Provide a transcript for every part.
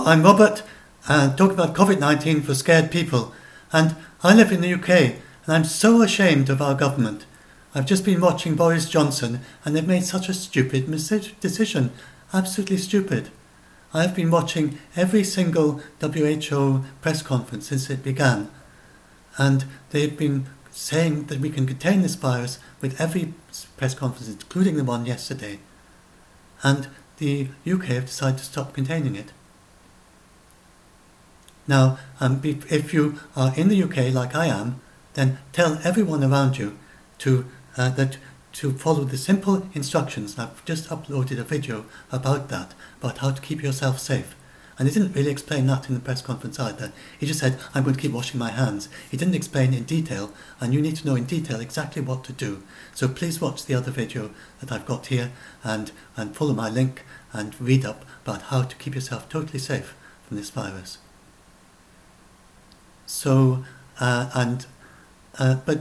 Hello, I'm Robert, and talking about COVID-19 for scared people. And I live in the UK, and I'm so ashamed of our government. I've just been watching Boris Johnson, and they've made such a stupid decision. Absolutely stupid. I have been watching every single WHO press conference since it began, and they've been saying that we can contain this virus with every press conference, including the one yesterday. And the UK have decided to stop containing it. Now, if you are in the UK like I am, then tell everyone around you to follow the simple instructions. I've just uploaded a video about that, about how to keep yourself safe. And he didn't really explain that in the press conference either. He just said, I'm going to keep washing my hands. He didn't explain in detail, and you need to know in detail exactly what to do. So please watch the other video that I've got here and follow my link and read up about how to keep yourself totally safe from this virus. So, but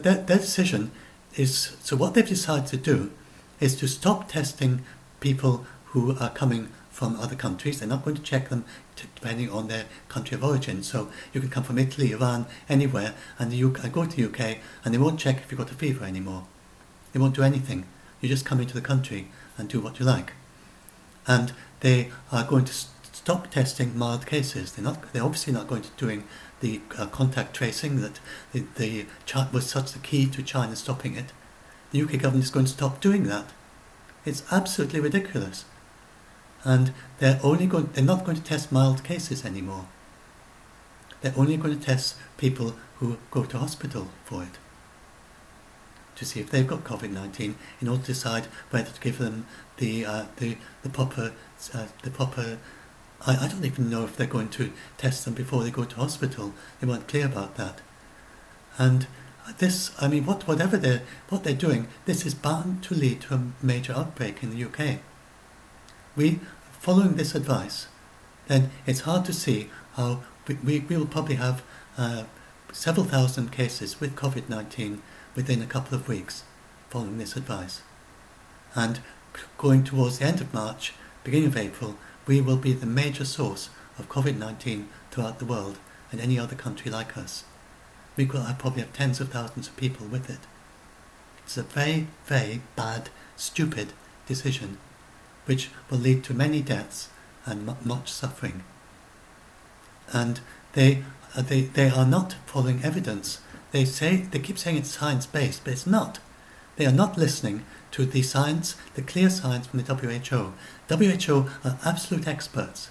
their decision is, so what they've decided to do is to stop testing people who are coming from other countries. They're not going to check them depending on their country of origin. So you can come from Italy, Iran, anywhere, and go to the UK, and they won't check if you've got a fever anymore. They won't do anything. You just come into the country and do what you like. And they are going to stop testing mild cases. They're obviously not going to doing the contact tracing that was such the key to China stopping it. The UK government is going to stop doing that. It's absolutely ridiculous. And they're not going to test mild cases anymore. They're only going to test people who go to hospital for it, to see if they've got COVID-19, in order to decide whether to give them the proper. I don't even know if they're going to test them before they go to hospital. They weren't clear about that. And this, I mean, whatever what they're doing, this is bound to lead to a major outbreak in the UK. Following this advice, then it's hard to see how we will probably have several thousand cases with COVID-19 within a couple of weeks following this advice. And going towards the end of March, beginning of April, we will be the major source of COVID-19 throughout the world and any other country like us. We will probably have tens of thousands of people with it. It's a very, very bad, stupid decision, which will lead to many deaths and much suffering. And they are not following evidence. They keep saying it's science-based, but it's not. They are not listening to the science, the clear science from the WHO. WHO are absolute experts.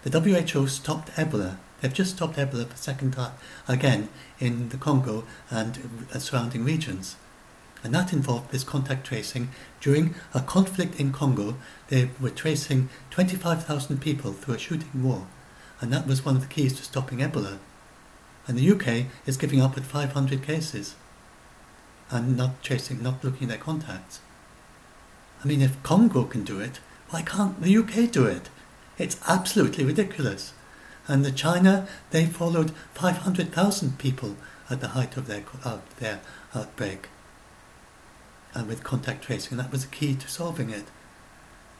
The WHO stopped Ebola. They've just stopped Ebola for the second time again in the Congo and surrounding regions. And that involved this contact tracing. During a conflict in Congo, they were tracing 25,000 people through a shooting war. And that was one of the keys to stopping Ebola. And the UK is giving up at 500 cases and not looking at their contacts. I mean, if Congo can do it, why can't the UK do it? It's absolutely ridiculous. And the China, they followed 500,000 people at the height of their outbreak, and with contact tracing, and that was the key to solving it.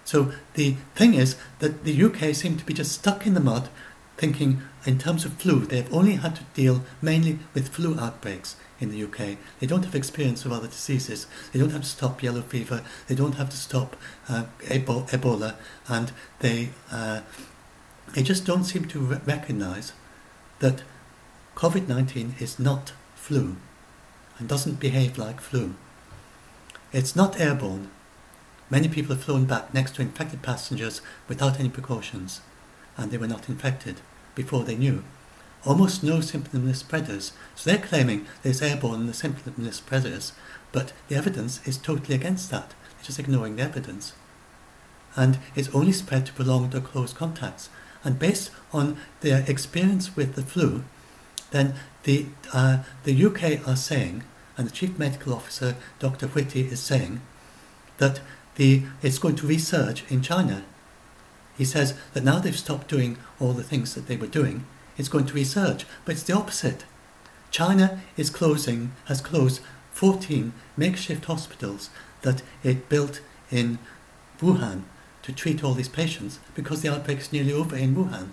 So the thing is that the UK seem to be just stuck in the mud, thinking in terms of flu. They've only had to deal mainly with flu outbreaks in the UK. They don't have experience of other diseases. They don't have to stop yellow fever. They don't have to stop Ebola, and they just don't seem to recognise that COVID-19 is not flu and doesn't behave like flu. It's not airborne. Many people have flown back next to infected passengers without any precautions, and they were not infected before they knew. Almost no symptomless spreaders. So they're claiming there's airborne and the symptomless spreaders, but the evidence is totally against that. They're just ignoring the evidence. And it's only spread to prolonged or close contacts. And based on their experience with the flu, then the UK are saying, and the Chief Medical Officer, Dr. Whitty, is saying that it's going to resurge in China. He says that now they've stopped doing all the things that they were doing, it's going to resurge. But it's the opposite. China has closed 14 makeshift hospitals that it built in Wuhan to treat all these patients because the outbreak is nearly over in Wuhan.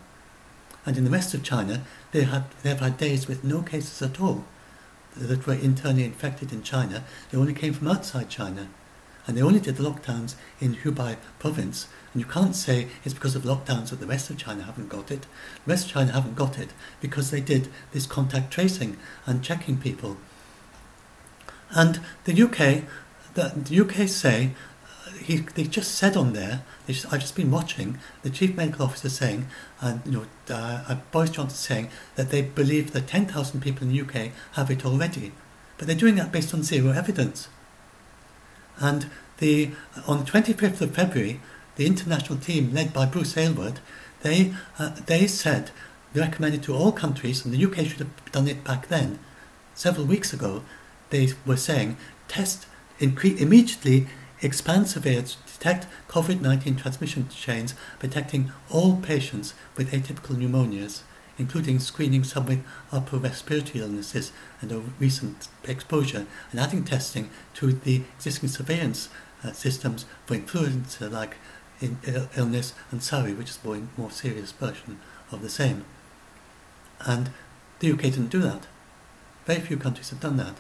And in the rest of China, they've had days with no cases at all that were internally infected in China. They only came from outside China. And they only did the lockdowns in Hubei province. And you can't say it's because of lockdowns that the rest of China haven't got it. The rest of China haven't got it because they did this contact tracing and checking people. And the UK say, they just said on there, I've just been watching the chief medical officer saying, and Boris Johnson saying that they believe that 10,000 people in the UK have it already. But they're doing that based on zero evidence. And on the 25th of February, the international team led by Bruce Aylward, they recommended to all countries, and the UK should have done it back then, several weeks ago, they were saying, immediately expand surveillance to detect COVID-19 transmission chains, protecting all patients with atypical pneumonias, including screening some with upper respiratory illnesses and a recent exposure, and adding testing to the existing surveillance systems for influenza like illness and SARI, which is a more serious version of the same. And the UK didn't do that. Very few countries have done that.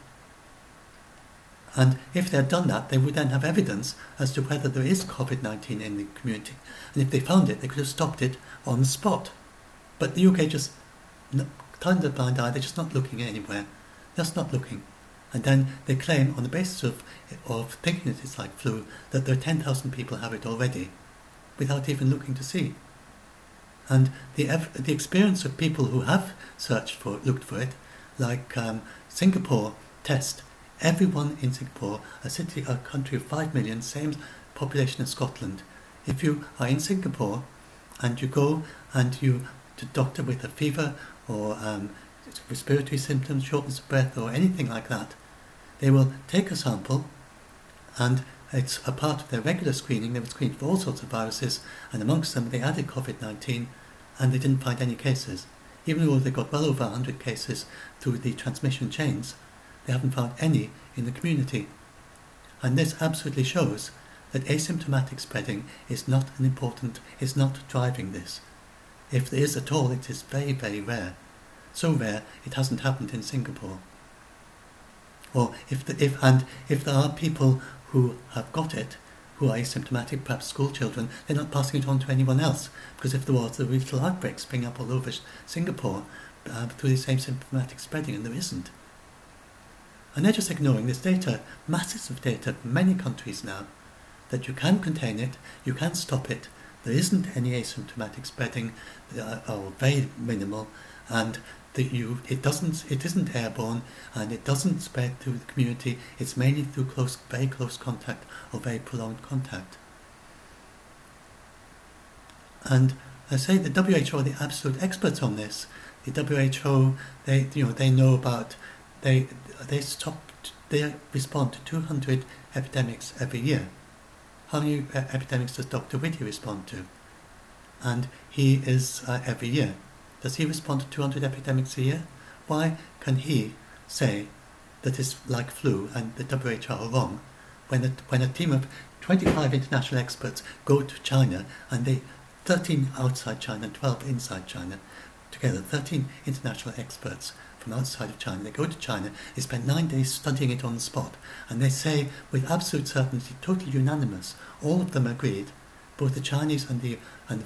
And if they had done that, they would then have evidence as to whether there is COVID-19 in the community. And if they found it, they could have stopped it on the spot. But the UK just turned a blind eye. They're just not looking anywhere. Just not looking. And then they claim, on the basis of thinking that it's like flu, that there are 10,000 people have it already, without even looking to see. And the experience of people who have looked for it, like Singapore test. Everyone in Singapore, a country of 5 million, same population as Scotland. If you are in Singapore and you go and you to doctor with a fever or respiratory symptoms, shortness of breath or anything like that, they will take a sample, and it's a part of their regular screening. They would screen for all sorts of viruses, and amongst them they added COVID-19, and they didn't find any cases. Even though they got well over 100 cases through the transmission chains, they haven't found any in the community. And this absolutely shows that asymptomatic spreading is not driving this. If there is at all, it is very, very rare. So rare, it hasn't happened in Singapore. Or if there are people who have got it, who are asymptomatic, perhaps school children, they're not passing it on to anyone else. Because if there was, there would be little outbreaks spring up all over Singapore through this asymptomatic spreading, and there isn't. And they're just ignoring this data, masses of data from many countries now, that you can contain it, you can stop it, there isn't any asymptomatic spreading, or very minimal, and it isn't airborne, and it doesn't spread through the community. It's mainly through very close contact or very prolonged contact. And I say the WHO are the absolute experts on this. The WHO, they know about. They respond to 200 epidemics every year. How many epidemics does Dr. Whitty respond to? And he is every year. Does he respond to 200 epidemics a year? Why can he say that it's like flu and the WHO are wrong when a team of 25 international experts go to China, and 13 outside China and 12 inside China, together 13 international experts from outside of China. They go to China, they spend 9 days studying it on the spot, and they say with absolute certainty, totally unanimous, all of them agreed, both the Chinese and the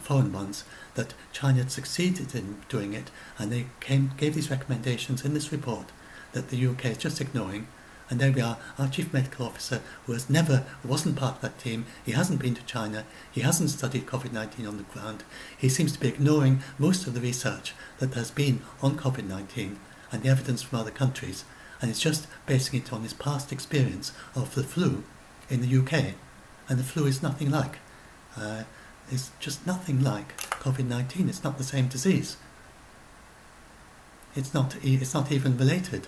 foreign ones, that China had succeeded in doing it, and they gave these recommendations in this report that the UK is just ignoring. And there we are, our chief medical officer, who wasn't part of that team, he hasn't been to China, he hasn't studied COVID-19 on the ground, he seems to be ignoring most of the research that has been on COVID-19 and the evidence from other countries, and it's just basing it on his past experience of the flu in the UK. And the flu is nothing like, it's just nothing like COVID-19. It's not the same disease. It's not even related.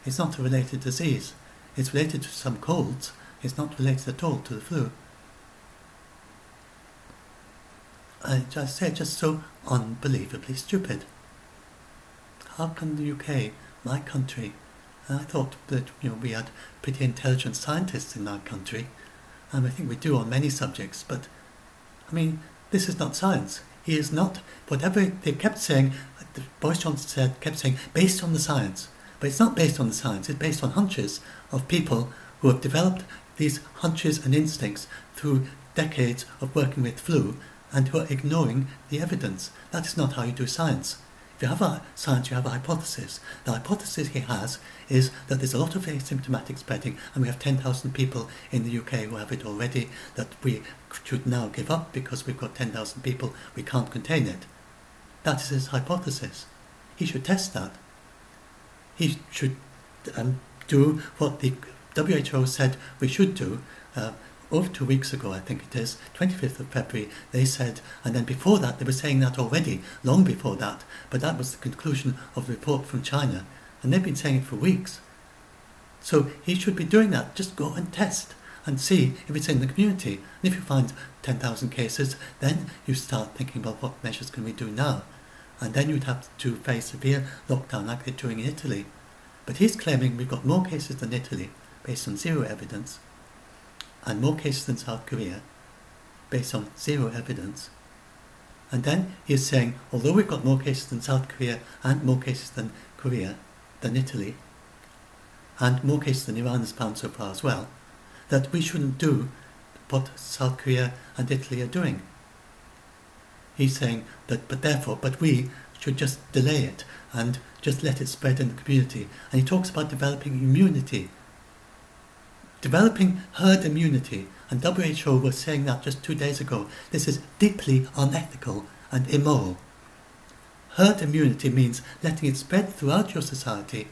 It's not a related disease. It's related to some colds. It's not related at all to the flu. I just say just so unbelievably stupid. How can the UK, my country, and I thought that we had pretty intelligent scientists in our country, and I think we do on many subjects, but I mean, this is not science. He is not, whatever they kept saying, Boris Johnson kept saying, based on the science. But it's not based on the science, it's based on hunches of people who have developed these hunches and instincts through decades of working with flu and who are ignoring the evidence. That is not how you do science. If you have a science, you have a hypothesis. The hypothesis he has is that there's a lot of asymptomatic spreading, and we have 10,000 people in the UK who have it already, that we should now give up because we've got 10,000 people, we can't contain it. That is his hypothesis. He should test that. He should do what the WHO said we should do. Over 2 weeks ago, I think it is, 25th of February, they said, and then before that, they were saying that already, long before that, but that was the conclusion of the report from China, and they've been saying it for weeks. So he should be doing that. Just go and test and see if it's in the community. And if you find 10,000 cases, then you start thinking about what measures can we do now. And then you'd have to face severe lockdown like they're doing in Italy. But he's claiming we've got more cases than Italy, based on zero evidence, and more cases than South Korea, based on zero evidence. And then he's saying, although we've got more cases than South Korea and more cases than Korea, than Italy, and more cases than Iran has found so far as well, that we shouldn't do what South Korea and Italy are doing. He's saying that, but we should just delay it and just let it spread in the community. And he talks about developing immunity. Developing herd immunity, and WHO was saying that just 2 days ago. This is deeply unethical and immoral. Herd immunity means letting it spread throughout your society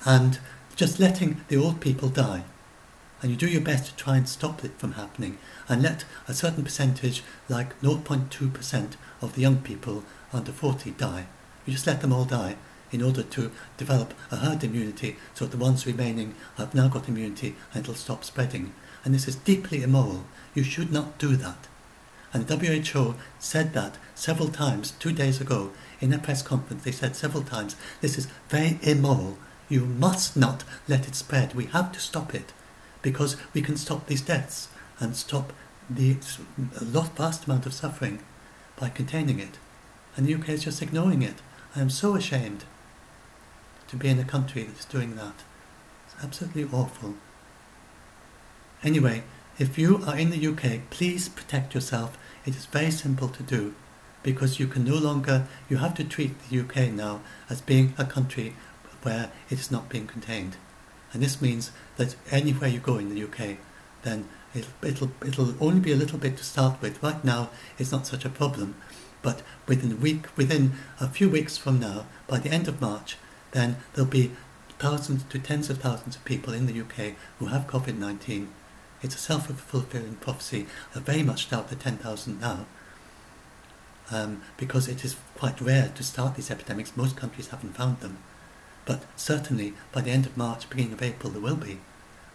and just letting the old people die. And you do your best to try and stop it from happening and let a certain percentage, like 0.2% of the young people under 40 die. You just let them all die in order to develop a herd immunity so that the ones remaining have now got immunity and it'll stop spreading. And this is deeply immoral. You should not do that. And the WHO said that several times 2 days ago in a press conference. They said several times, this is very immoral. You must not let it spread. We have to stop it because we can stop these deaths and stop the vast amount of suffering by containing it. And the UK is just ignoring it. I am so ashamed to be in a country that's doing that. It's absolutely awful. Anyway, if you are in the UK, please protect yourself. It is very simple to do because you can no longer, you have to treat the UK now as being a country where it is not being contained. And this means that anywhere you go in the UK, then it'll only be a little bit to start with. Right now, it's not such a problem. But within a few weeks from now, by the end of March, then there'll be thousands to tens of thousands of people in the UK who have COVID-19. It's a self-fulfilling prophecy. I very much doubt the 10,000 now, because it is quite rare to start these epidemics. Most countries haven't found them. But certainly, by the end of March, beginning of April, there will be.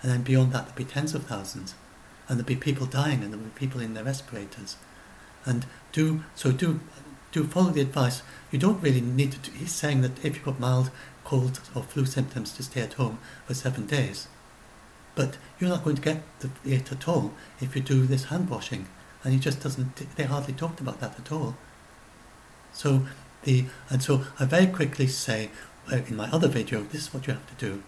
And then beyond that, there'll be tens of thousands. And there'll be people dying, and there'll be people in their respirators. And do follow the advice. You don't really need to he's saying that if you've got mild cold or flu symptoms, to stay at home for 7 days. But you're not going to get it at all if you do this hand washing. And he just doesn't, they hardly talked about that at all. So I very quickly say, in my other video, this is what you have to do.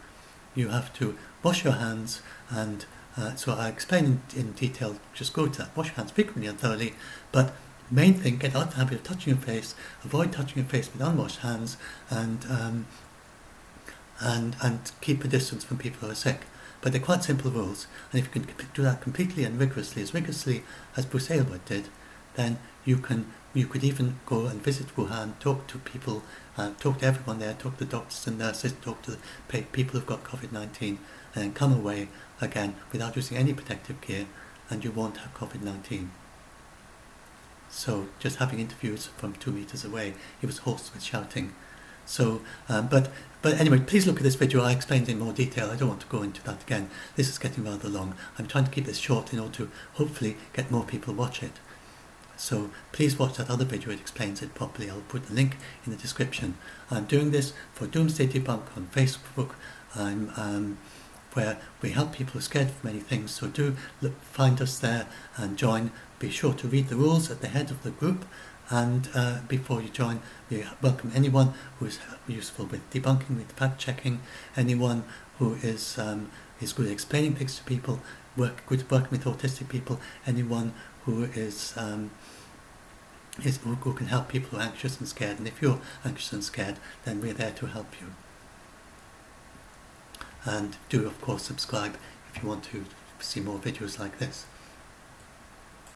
You have to wash your hands, and so I explain in detail, just go to that, wash your hands frequently and thoroughly, but main thing, get out of the habit of touching your face, avoid touching your face with unwashed hands, and keep a distance from people who are sick. But they're quite simple rules, and if you can do that completely and rigorously as Bruce Aylward did, then you could even go and visit Wuhan, talk to people, talk to everyone there, talk to the doctors and nurses, talk to the people who've got COVID-19, and then come away again without using any protective gear, and you won't have COVID-19. So just having interviews from 2 meters away, he was hoarse with shouting. So, but anyway, please look at this video. I explained in more detail. I don't want to go into that again. This is getting rather long. I'm trying to keep this short in order to hopefully get more people watch it. So please watch that other video. It explains it properly. I'll put the link in the description. I'm doing this for Doomsday Debunk on Facebook. Where we help people who are scared of many things. So do find us there and join. Be sure to read the rules at the head of the group. And before you join, we welcome anyone who is useful with debunking, with fact-checking, anyone who is good at explaining things to people, good at working with autistic people, anyone who who can help people who are anxious and scared. And if you're anxious and scared, then we're there to help you. And do, of course, subscribe if you want to see more videos like this.